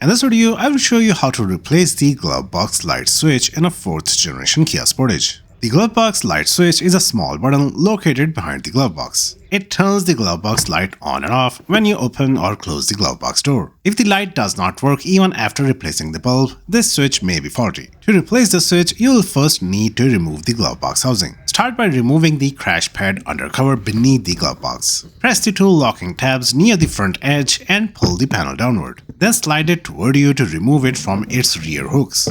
In this video, I will show you how to replace the glove box light switch in a 4th generation Kia Sportage. The glove box light switch is a small button located behind the glove box. It turns the glove box light on and off when you open or close the glove box door. If the light does not work even after replacing the bulb, this switch may be faulty. To replace the switch, you will first need to remove the glove box housing. Start by removing the crash pad undercover beneath the glove box. Press the two locking tabs near the front edge and pull the panel downward. Then slide it toward you to remove it from its rear hooks.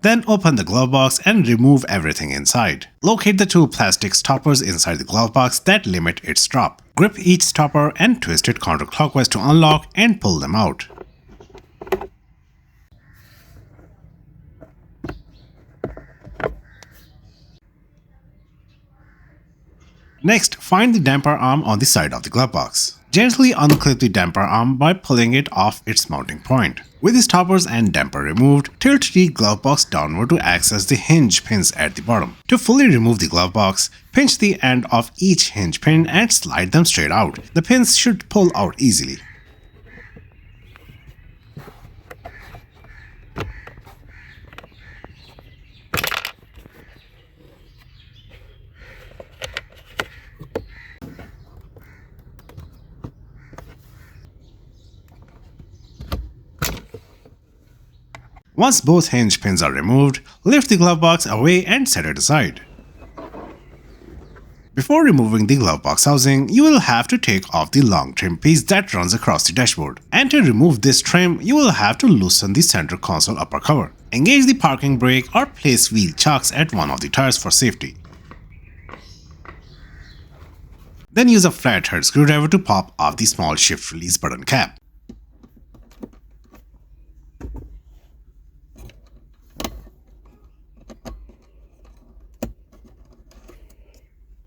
Then open the glove box and remove everything inside. Locate the two plastic stoppers inside the glove box that limit its drop. Grip each stopper and twist it counterclockwise to unlock and pull them out. Next, find the damper arm on the side of the glove box. Gently unclip the damper arm by pulling it off its mounting point. With the stoppers and damper removed, tilt the glove box downward to access the hinge pins at the bottom. To fully remove the glove box, pinch the end of each hinge pin and slide them straight out. The pins should pull out easily. Once both hinge pins are removed, lift the glove box away and set it aside. Before removing the glove box housing, you will have to take off the long trim piece that runs across the dashboard. And to remove this trim, you will have to loosen the center console upper cover. Engage the parking brake or place wheel chocks at one of the tires for safety. Then use a flathead screwdriver to pop off the small shift release button cap.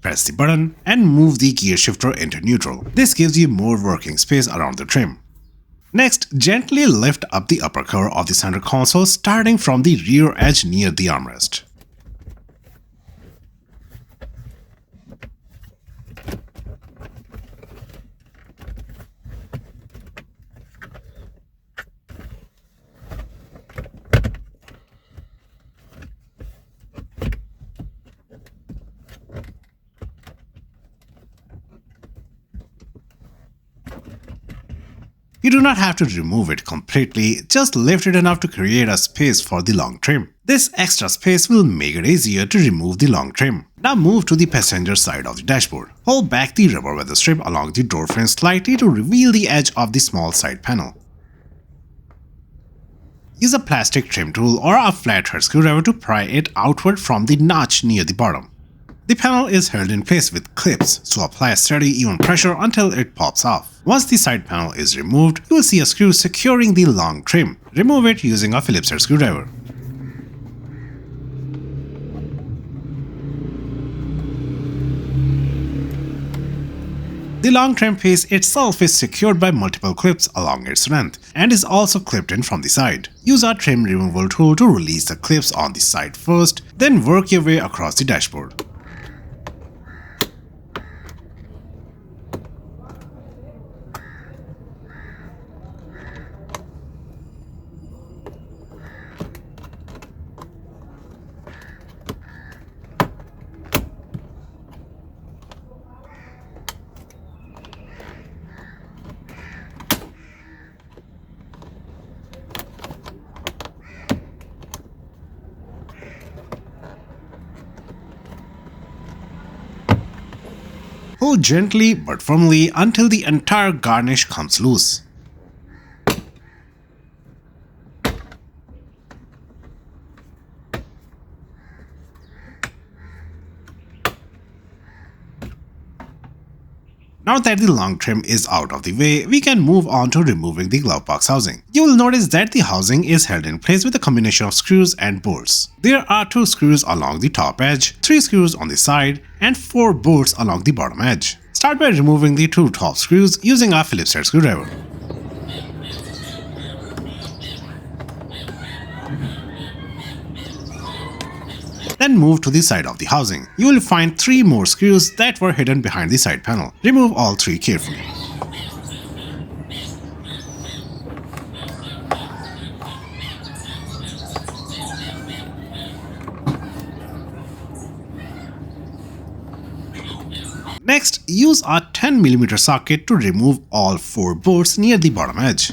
Press the button and move the gear shifter into neutral. This gives you more working space around the trim. Next, gently lift up the upper cover of the center console starting from the rear edge near the armrest. You do not have to remove it completely, just lift it enough to create a space for the long trim. This extra space will make it easier to remove the long trim. Now move to the passenger side of the dashboard. Pull back the rubber weather strip along the door frame slightly to reveal the edge of the small side panel. Use a plastic trim tool or a flathead screwdriver to pry it outward from the notch near the bottom. The panel is held in place with clips, so apply steady even pressure until it pops off. Once the side panel is removed, you will see a screw securing the long trim. Remove it using a Phillips head screwdriver. The long trim piece itself is secured by multiple clips along its length and is also clipped in from the side. Use a trim removal tool to release the clips on the side first, then work your way across the dashboard. Pull gently but firmly until the entire garnish comes loose. Now that the long trim is out of the way, we can move on to removing the glove box housing. You will notice that the housing is held in place with a combination of screws and bolts. There are 2 screws along the top edge, 3 screws on the side, and 4 bolts along the bottom edge. Start by removing the 2 top screws using a Phillips head screwdriver. Then move to the side of the housing. You will find 3 more screws that were hidden behind the side panel. Remove all 3 carefully. Next, use a 10mm socket to remove all 4 bolts near the bottom edge.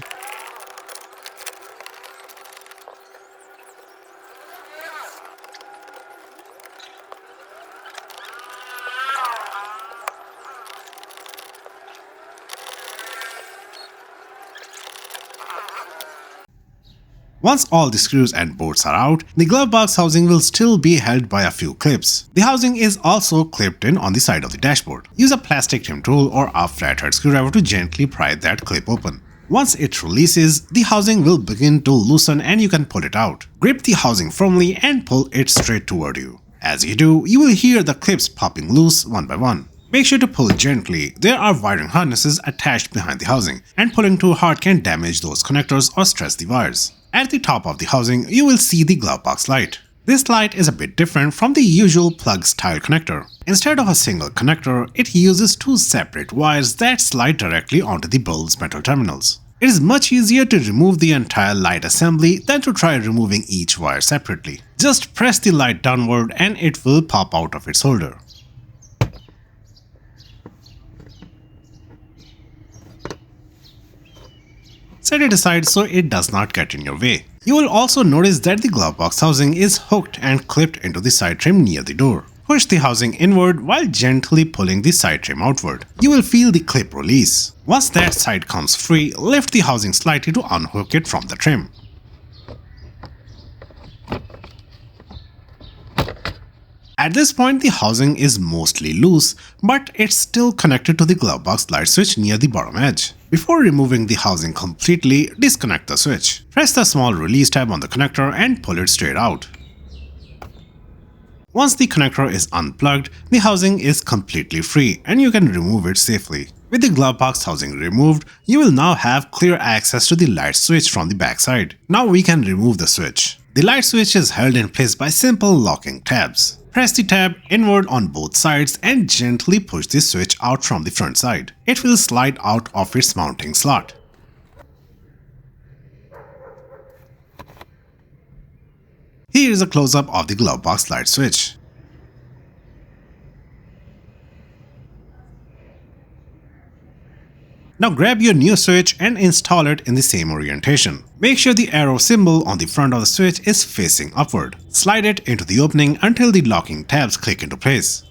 Once all the screws and bolts are out, the glove box housing will still be held by a few clips. The housing is also clipped in on the side of the dashboard. Use a plastic trim tool or a flathead screwdriver to gently pry that clip open. Once it releases, the housing will begin to loosen and you can pull it out. Grip the housing firmly and pull it straight toward you. As you do, you will hear the clips popping loose one by one. Make sure to pull gently. There are wiring harnesses attached behind the housing, and pulling too hard can damage those connectors or stretch the wires. At the top of the housing, you will see the glove box light. This light is a bit different from the usual plug-style connector. Instead of a single connector, it uses 2 separate wires that slide directly onto the bulb's metal terminals. It is much easier to remove the entire light assembly than to try removing each wire separately. Just press the light downward and it will pop out of its holder. Set it aside so it does not get in your way. You will also notice that the glove box housing is hooked and clipped into the side trim near the door. Push the housing inward while gently pulling the side trim outward. You will feel the clip release. Once that side comes free, lift the housing slightly to unhook it from the trim. At this point, the housing is mostly loose, but it's still connected to the glove box light switch near the bottom edge. Before removing the housing completely, disconnect the switch. Press the small release tab on the connector and pull it straight out. Once the connector is unplugged, the housing is completely free and you can remove it safely. With the glove box housing removed, you will now have clear access to the light switch from the back side. Now we can remove the switch. The light switch is held in place by simple locking tabs. Press the tab inward on both sides and gently push the switch out from the front side. It will slide out of its mounting slot. Here is a close-up of the glove box light switch. Now grab your new switch and install it in the same orientation. Make sure the arrow symbol on the front of the switch is facing upward. Slide it into the opening until the locking tabs click into place.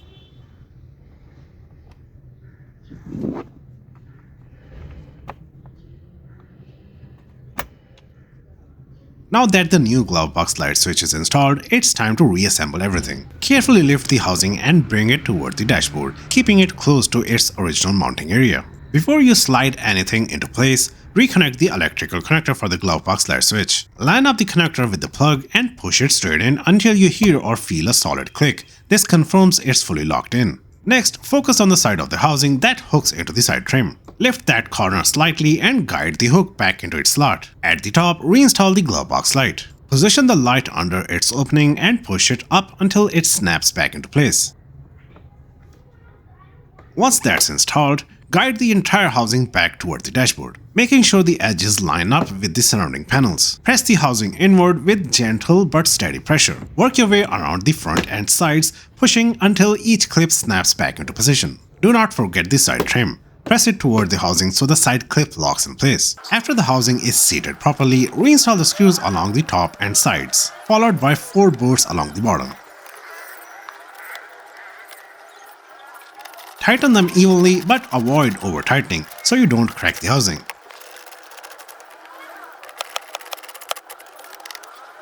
Now that the new glove box light switch is installed, it's time to reassemble everything. Carefully lift the housing and bring it toward the dashboard, keeping it close to its original mounting area. Before you slide anything into place, reconnect the electrical connector for the glove box light switch. Line up the connector with the plug and push it straight in until you hear or feel a solid click. This confirms it's fully locked in. Next, focus on the side of the housing that hooks into the side trim. Lift that corner slightly and guide the hook back into its slot. At the top, reinstall the glove box light. Position the light under its opening and push it up until it snaps back into place. Once that's installed, guide the entire housing back toward the dashboard, making sure the edges line up with the surrounding panels. Press the housing inward with gentle but steady pressure. Work your way around the front and sides, pushing until each clip snaps back into position. Do not forget the side trim. Press it toward the housing so the side clip locks in place. After the housing is seated properly, reinstall the screws along the top and sides, followed by 4 bolts along the bottom. Tighten them evenly but avoid over-tightening so you don't crack the housing.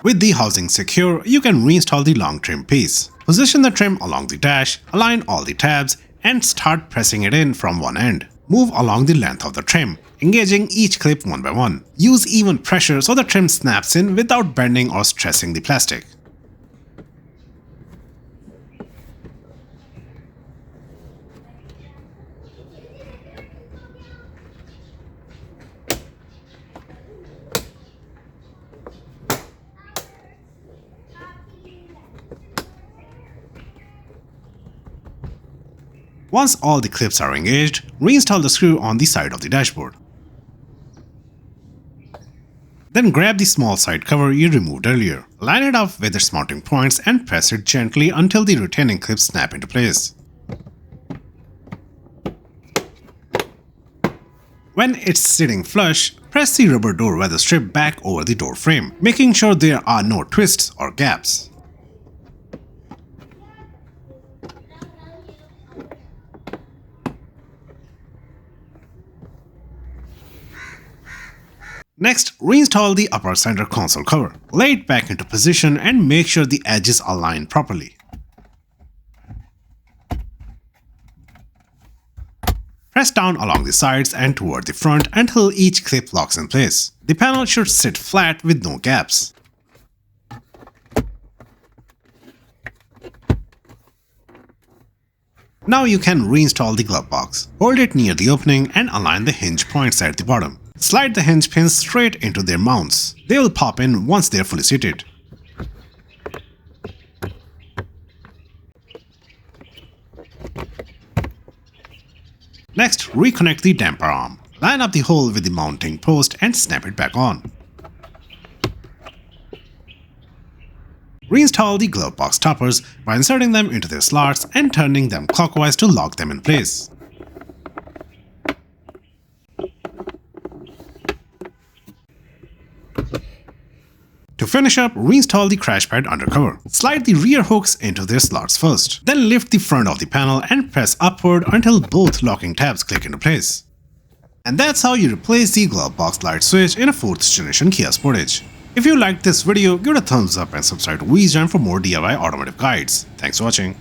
With the housing secure, you can reinstall the long trim piece. Position the trim along the dash, align all the tabs, and start pressing it in from one end. Move along the length of the trim, engaging each clip one by one. Use even pressure so the trim snaps in without bending or stressing the plastic. Once all the clips are engaged, reinstall the screw on the side of the dashboard. Then grab the small side cover you removed earlier. Line it up with its mounting points and press it gently until the retaining clips snap into place. When it's sitting flush, press the rubber door weather strip back over the door frame, making sure there are no twists or gaps. Next, reinstall the upper center console cover. Lay it back into position and make sure the edges are aligned properly. Press down along the sides and toward the front until each clip locks in place. The panel should sit flat with no gaps. Now you can reinstall the glove box. Hold it near the opening and align the hinge points at the bottom. Slide the hinge pins straight into their mounts. They will pop in once they are fully seated. Next, reconnect the damper arm. Line up the hole with the mounting post and snap it back on. Reinstall the glove box toppers by inserting them into their slots and turning them clockwise to lock them in place. To finish up, reinstall the crash pad undercover. Slide the rear hooks into their slots first. Then lift the front of the panel and press upward until both locking tabs click into place. And that's how you replace the glove box light switch in a 4th generation Kia Sportage. If you liked this video, give it a thumbs up and subscribe to Reassembly for more DIY automotive guides. Thanks for watching.